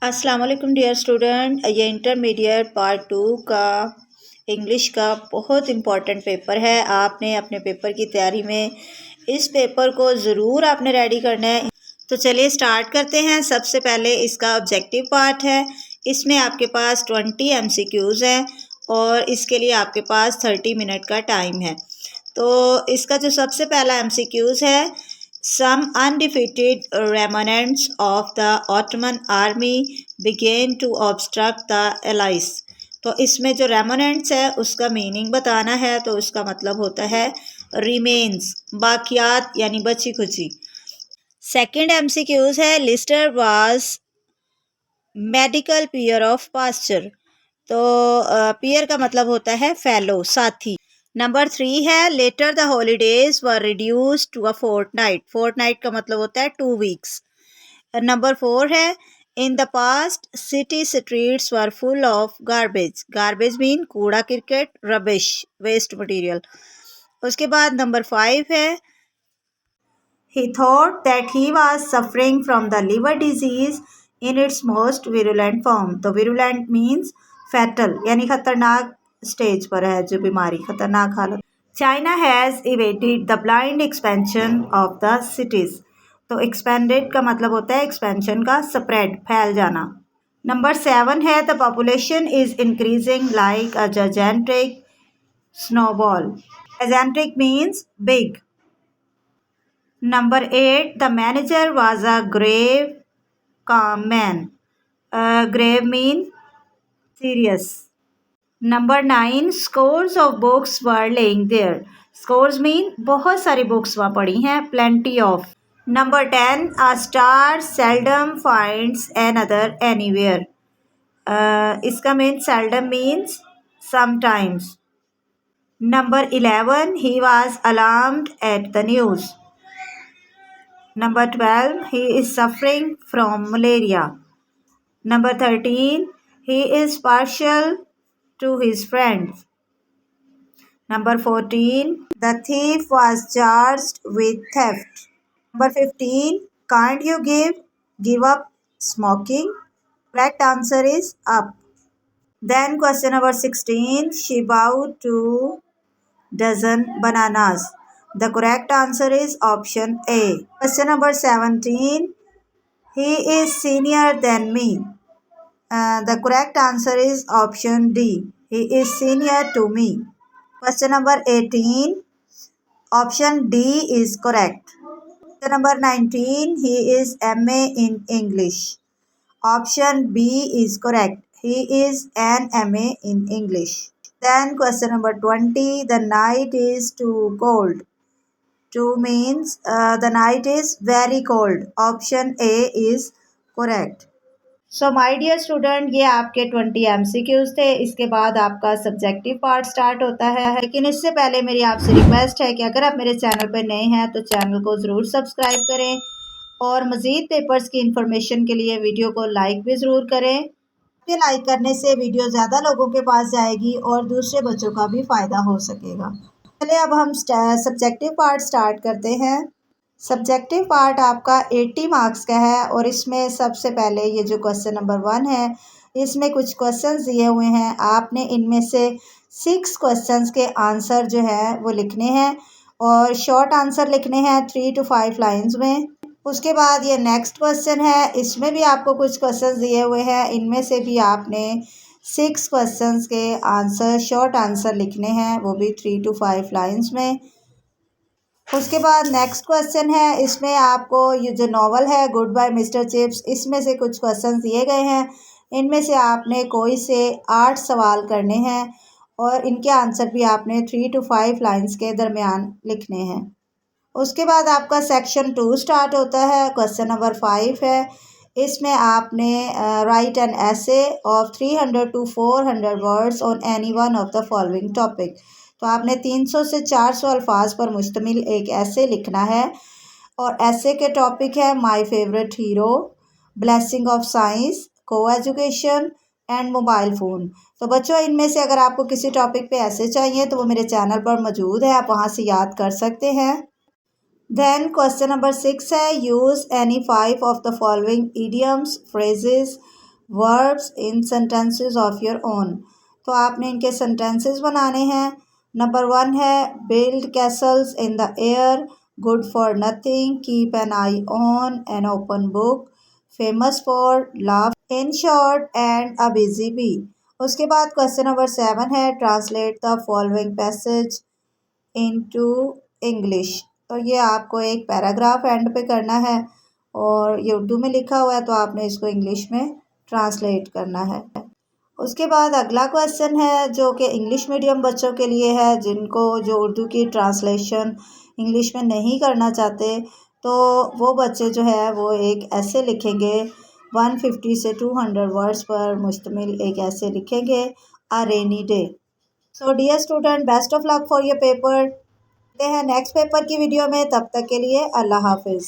अस्सलाम वालेकुम dear student. ये इंटरमीडिएट पार्ट 2 का इंग्लिश का बहुत इम्पॉर्टेंट पेपर है। आपने अपने पेपर की तैयारी में इस पेपर को ज़रूर आपने रेडी करना है। तो चलिए स्टार्ट करते हैं। सबसे पहले इसका ऑब्जेक्टिव पार्ट है। इसमें आपके पास 20 MCQs हैं और इसके लिए आपके पास 30 मिनट का टाइम है। तो इसका जो सबसे पहला MCQs है, Some undefeated remnants of the Ottoman army began to obstruct the Allies। तो इसमें जो रेमोनेंट्स है उसका मीनिंग बताना है। तो उसका मतलब होता है रिमेन्स, बाकियात यानी बची खुची। सेकंड MCQs है Lister was medical peer of Pasteur. तो पीयर का मतलब होता है फेलो, साथी। नंबर 3 है later the holidays were reduced to a fortnight. Fortnight का मतलब होता है 2 वीक्स। नंबर 4 है in the past city streets were full of garbage. Garbage mean कूड़ा क्रिकेट, रबिश, वेस्ट मटेरियल। उसके बाद नंबर 5 है he thought that he was suffering from the liver disease in its most virulent form। तो virulent means fatal यानी खतरनाक stage पर है जो बीमारी, खतरनाक हालत। China has evaded the blind expansion of the cities। तो expanded का मतलब होता है expansion का spread, फैल जाना। नंबर 7 है the population is increasing like a gigantic snowball। Gigantic means big। Number 8, the manager was a grave, calm man। Grave mean serious। Number 9, scores of books were laying there। Scores mean बहुत सारी books वहाँ पड़ी हैं, plenty of। Number 10, a star seldom finds another anywhere। इसका mean seldom means sometimes। Number 11, he was alarmed at the news। Number 12, he is suffering from malaria। Number 13, he is partial to his friends। Number 14, the thief was charged with theft। Number 15, can't you give up smoking? Correct answer is up। Then question number 16, she bowed to dozen bananas। The correct answer is option A। Question number 17, he is senior than me। The correct answer is option D। He is senior to me। Question number 18, option D is correct। Question number 19, he is MA in English। Option B is correct। He is an MA in English। Then question number 20, the night is too cold। Too means the night is very cold। Option A is correct। So my dear student, ये आपके 20 MCQs थे। इसके बाद आपका subjective part start होता है। लेकिन इससे पहले मेरी आपसे रिक्वेस्ट है कि अगर आप मेरे चैनल पर नए हैं तो चैनल को ज़रूर सब्सक्राइब करें और मज़ीद पेपर्स की इंफॉर्मेशन के लिए वीडियो को लाइक भी ज़रूर करें। आपके लाइक करने से वीडियो ज़्यादा लोगों के पास जाएगी और दूसरे बच्चों का भी फ़ायदा हो सकेगा। चलिए अब हम सब्जेक्टिव पार्ट स्टार्ट करते हैं। सब्जेक्टिव पार्ट आपका 80 मार्क्स का है और इसमें सबसे पहले ये जो क्वेश्चन नंबर 1 है, इसमें कुछ क्वेश्चंस दिए हुए हैं। आपने इनमें से 6 क्वेश्चंस के आंसर जो है वो लिखने हैं और शॉर्ट आंसर लिखने हैं 3 to 5 लाइंस में। उसके बाद ये नेक्स्ट क्वेश्चन है, इसमें भी आपको कुछ क्वेश्चंस दिए हुए हैं। इनमें से भी आपने 6 क्वेश्चंस के आंसर, शॉर्ट आंसर लिखने हैं, वो भी 3 to 5 लाइंस में। उसके बाद नेक्स्ट क्वेश्चन है, इसमें आपको ये जो नॉवल है गुड बाय मिस्टर चिप्स, इसमें से कुछ क्वेश्चंस दिए गए हैं। इनमें से आपने कोई से 8 सवाल करने हैं और इनके आंसर भी आपने 3 to 5 लाइंस के दरमियान लिखने हैं। उसके बाद आपका सेक्शन 2 स्टार्ट होता है। क्वेश्चन नंबर 5 है, इसमें आपने right an essay of 300 to 400 words on any one of the following topic. तो आपने 300 से 400 अल्फाज पर मुश्तमिल एक ऐसे लिखना है और ऐसे के टॉपिक है my favourite hero, blessing of science, को एजुकेशन एंड मोबाइल फ़ोन। तो बच्चों, इनमें से अगर आपको किसी टॉपिक पे ऐसे चाहिए तो वो मेरे चैनल पर मौजूद है, आप वहाँ से याद कर सकते हैं। देन क्वेश्चन नंबर 6 है, use any 5 of the following idioms, phrases verbs in sentences of your own. तो आपने इनके सेंटेंसेस बनाने हैं। नंबर 1 है build castles in the air, good for nothing, keep an eye on an open book, famous for laugh, in short and a busy bee. उसके बाद question number 7 है translate the following passage into English. तो ये आपको एक paragraph and पे करना है और ये उर्दू में लिखा हुआ है तो आपने इसको इंग्लिश में ट्रांसलेट करना है। उसके बाद अगला क्वेश्चन है जो कि इंग्लिश मीडियम बच्चों के लिए है, जिनको जो उर्दू की ट्रांसलेशन इंग्लिश में नहीं करना चाहते, तो वो बच्चे जो है वो एक ऐसे लिखेंगे 150 से 200 वर्ड्स पर मुश्तमिल एक ऐसे लिखेंगे a rainy day. So dear student, best of luck for your paper. मिलते हैं नेक्स्ट पेपर की वीडियो में, तब तक के लिए अल्लाह हाफिज़।